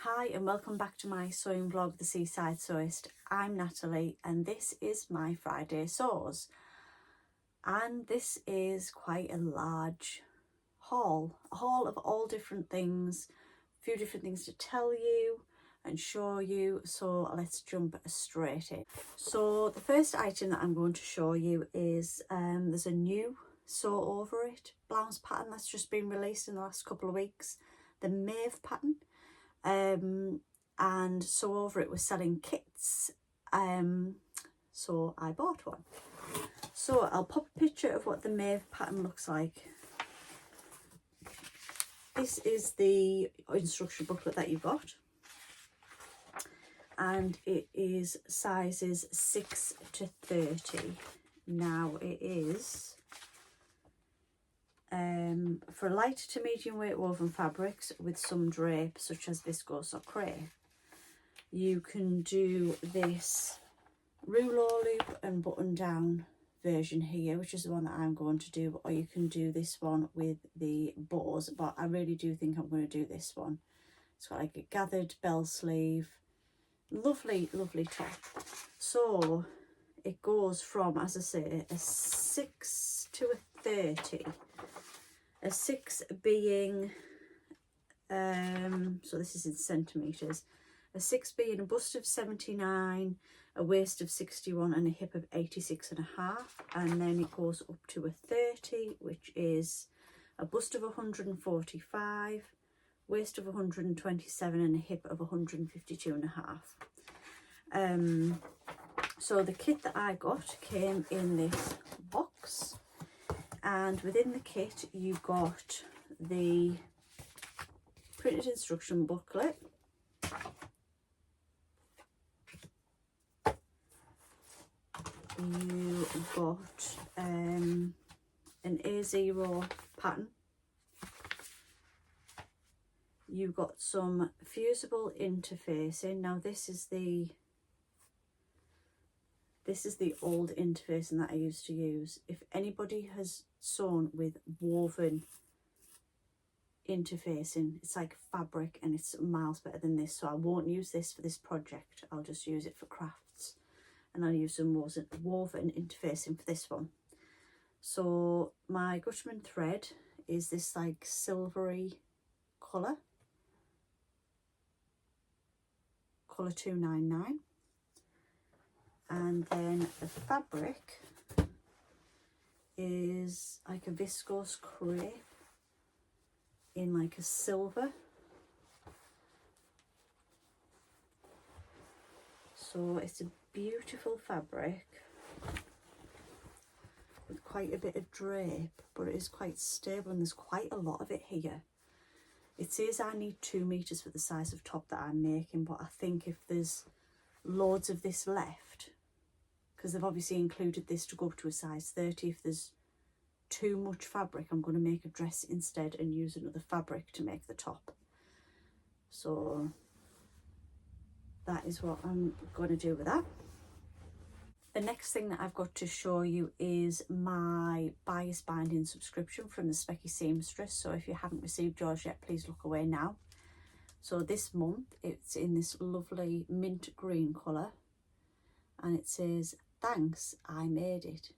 Hi and welcome back to my sewing vlog, The Seaside Sewist. I'm Natalie and this is my Friday sews. And this is quite a large haul. A haul of all different things, a few different things to tell you and show you. So let's jump straight in. So the first item that I'm going to show you is there's a new sew over it blouse pattern that's just been released in the last couple of weeks. The Maeve pattern. And Sew Over It was selling kits, so I bought one. So I'll pop a picture of what the Maeve pattern looks like. This is the instruction booklet that you got, and it is sizes 6 to 30. Now it is for light to medium weight woven fabrics with some drape such as viscose or crepe. You can do this rouleau loop and button down version here, which is the one that I'm going to do, or you can do this one with the bows, but I really do think I'm going to do this one. It's got like a gathered bell sleeve, lovely top. So it goes from, as I say, a 6 to a 30. A 6 being, so this is in centimetres, a 6 being a bust of 79, a waist of 61 and a hip of 86.5, and then it goes up to a 30, which is a bust of 145, waist of 127 and a hip of 152.5. So the kit that I got came in this box. And within the kit you got the printed instruction booklet, you got an A0 pattern, you got some fusible interfacing. Now this is the old interfacing that I used to use. If anybody has sewn with woven interfacing, it's like fabric and it's miles better than this. So I won't use this for this project. I'll just use it for crafts, and I'll use some woven interfacing for this one. So my Gutterman thread is this like silvery colour 299. And then the fabric is like a viscose crepe in like a silver. So it's a beautiful fabric with quite a bit of drape, but it is quite stable and there's quite a lot of it here. It says I need 2 meters for the size of top that I'm making, but I think if there's loads of this left, because they've obviously included this to go up to a size 30, if there's too much fabric, I'm going to make a dress instead and use another fabric to make the top. So that is what I'm going to do with that. The next thing that I've got to show you is my bias binding subscription from the Specky Seamstress. So if you haven't received yours yet, please look away now. So this month it's in this lovely mint green colour, and it says, "Thanks, I made it,"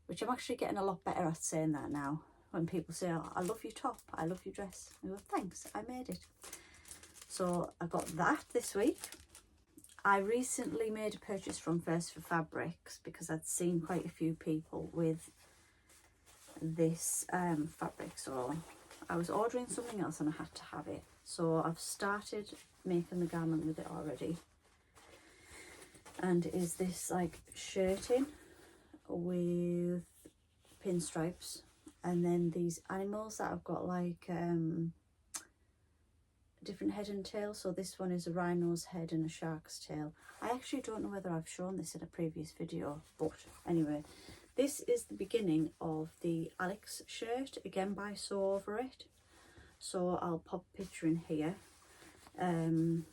which I'm actually getting a lot better at saying that now. When people say, "Oh, I love your top, I love your dress," I go, "Thanks, I made it." So I got that this week. I recently made a purchase from First for Fabrics because I'd seen quite a few people with this fabric. So I was ordering something else and I had to have it. So I've started making the garment with it already. And is this like shirting with pinstripes, and then these animals that I've got like different head and tail. So this one is a rhino's head and a shark's tail. I actually don't know whether I've shown this in a previous video, but anyway, this is the beginning of the Alex shirt, again by Sew Over It. So I'll pop a picture in here. In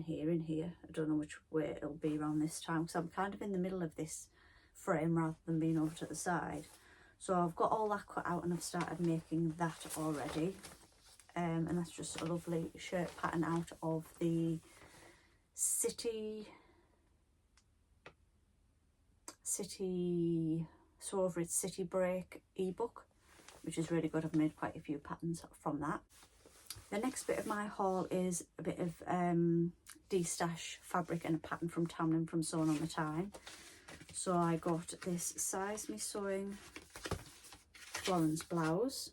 here. I don't know which way it'll be around this time because I'm kind of in the middle of this frame rather than being over to the side. So I've got all that cut out and I've started making that already. and that's just a lovely shirt pattern out of the City Sew Over It City Break ebook, which is really good. I've made quite a few patterns from that. The next bit of my haul is a bit of de-stash fabric and a pattern from Tamlin from Sewn on the Time. So I got this Size Me Sewing Florence blouse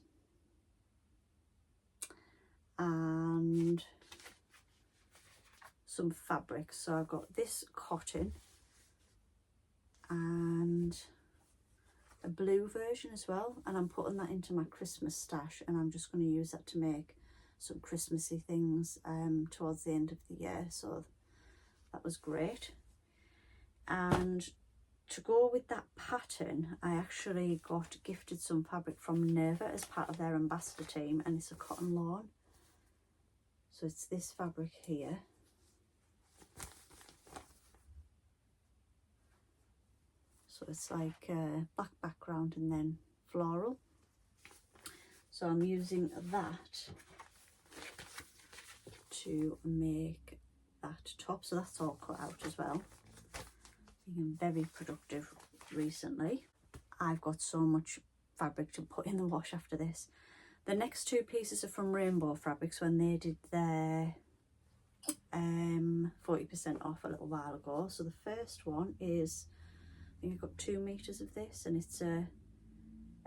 and some fabric. So I've got this cotton and a blue version as well, and I'm putting that into my Christmas stash, and I'm just going to use that to make some Christmassy things towards the end of the year. So that was great. And to go with that pattern, I actually got gifted some fabric from Minerva as part of their ambassador team, and it's a cotton lawn. So it's this fabric here. So it's like black background and then floral. So I'm using that to make that top. So that's all cut out as well. Being very productive recently. I've got so much fabric to put in the wash after this. The next two pieces are from Rainbow Fabrics when they did their 40% off a little while ago. So the first one is, I think I've got 2 meters of this, and it's a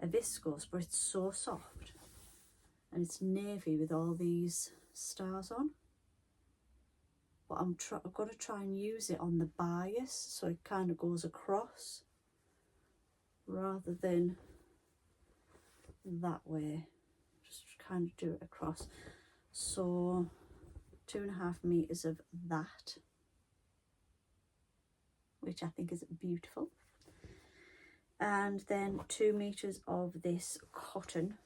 viscose, but it's so soft, and it's navy with all these stars on. But I've got to try and use it on the bias so it kind of goes across rather than that way. Just kind of do it across. So 2.5 meters of that, which I think is beautiful. And then 2 meters of this cotton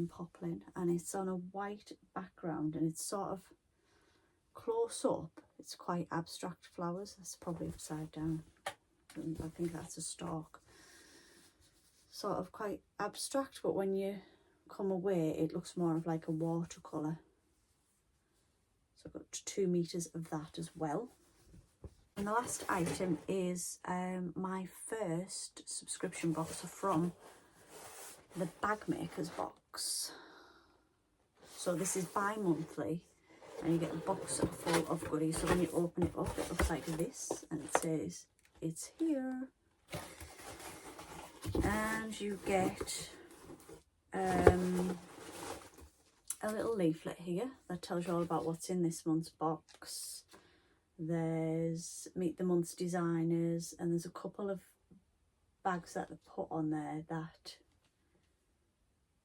poplin, and it's on a white background, and it's sort of close up. It's quite abstract flowers. That's probably upside down. I think that's a stalk. Sort of quite abstract, but when you come away, it looks more of like a watercolour. So I've got 2 meters of that as well. And the last item is my first subscription box from the Bag Makers box. So this is bi-monthly, and you get a box full of goodies. So when you open it up, it looks like this, and it says it's here. And you get a little leaflet here that tells you all about what's in this month's box. There's Meet the Month's designers, and there's a couple of bags that they put on there that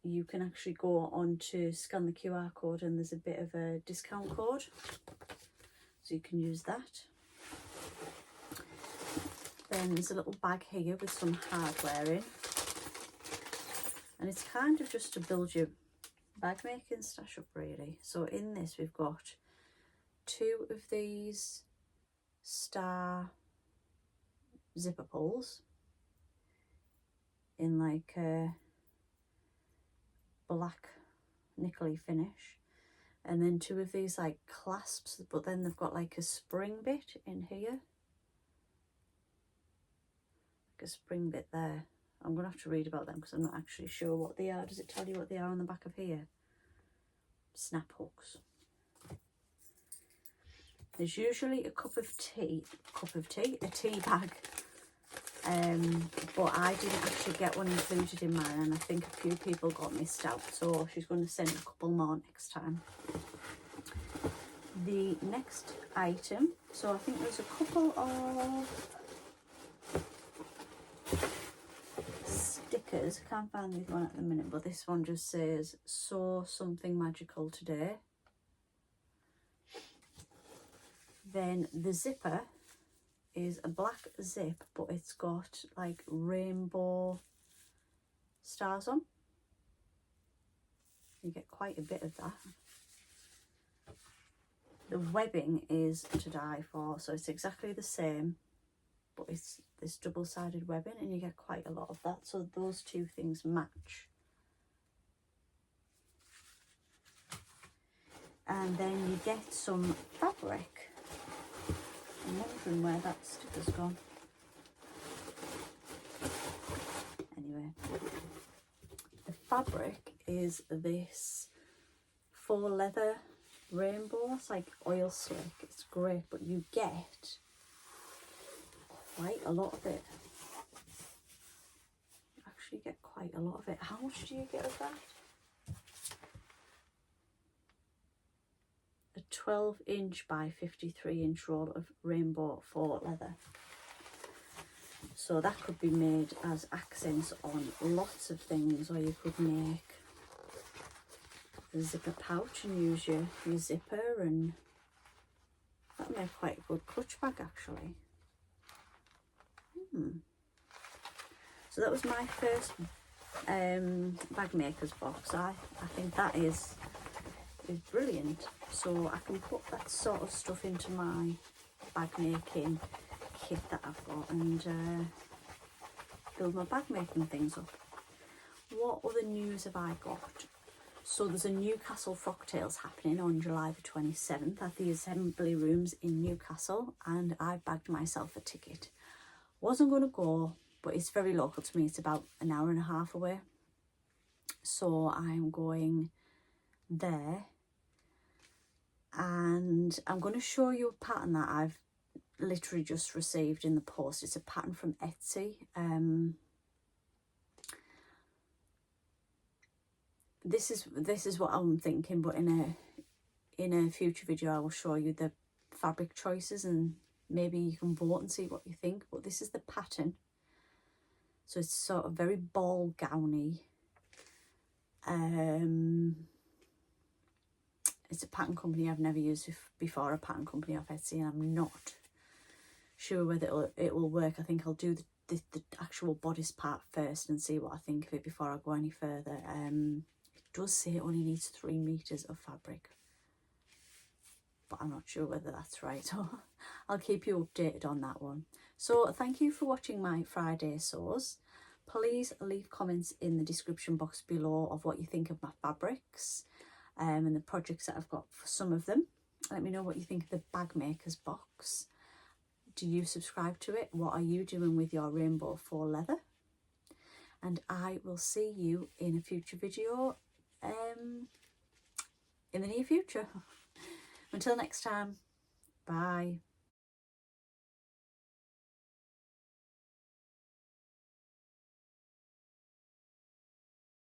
you can actually go on to scan the QR code, and there's a bit of a discount code, so you can use that. Then there's a little bag here with some hardware in, and it's kind of just to build your bag making stash up really. So in this we've got 2 of these star zipper pulls in like a black nickel-y finish, and then 2 of these like clasps, but then they've got like a spring bit in here, like a spring bit there. I'm gonna have to read about them because I'm not actually sure what they are. Does it tell you what they are on the back of here? Snap hooks. There's usually a tea bag, but I didn't actually get one included in mine, and I think a few people got missed out, so she's going to send a couple more next time. The next item, so I think there's a couple of stickers. I can't find the one at the minute, but this one just says "Sew Something Magical Today." Then the zipper is a black zip, but it's got like rainbow stars on. You get quite a bit of that. The webbing is to die for, so it's exactly the same, but it's this double-sided webbing, and you get quite a lot of that. So those 2 things match. and then you get some fabric. I'm wondering where that sticker's gone. Anyway, the fabric is this faux leather rainbow. It's like oil slick. It's great, but you get quite a lot of it. You actually get quite a lot of it. How much do you get of that? A 12-inch by 53-inch roll of rainbow faux leather. So that could be made as accents on lots of things, or you could make a zipper pouch and use your zipper, and that'll make quite a good clutch bag actually. So that was my first bag maker's box. I think that is brilliant. So I can put that sort of stuff into my bag making kit that I've got and build my bag making things up. What other news have I got? So there's a Newcastle Frock Tales happening on July the 27th at the Assembly Rooms in Newcastle, and I bagged myself a ticket. Wasn't going to go, but it's very local to me. It's about an hour and a half away. So I'm going there, and I'm going to show you a pattern that I've literally just received in the post. It's a pattern from Etsy. This is what I'm thinking, but in a future video I will show you the fabric choices and maybe you can vote and see what you think. But this is the pattern. So it's sort of very ball gowny. It's a pattern company I've never used before, a pattern company off Etsy, and I'm not sure whether it will work. I think I'll do the actual bodice part first and see what I think of it before I go any further. It does say it only needs 3 meters of fabric, but I'm not sure whether that's right. So I'll keep you updated on that one. So thank you for watching my Friday sews. Please leave comments in the description box below of what you think of my fabrics and the projects that I've got for some of them. Let me know what you think of the bag maker's box. Do you subscribe to it? What are you doing with your rainbow faux leather? And I will see you in a future video in the near future. Until next time, bye.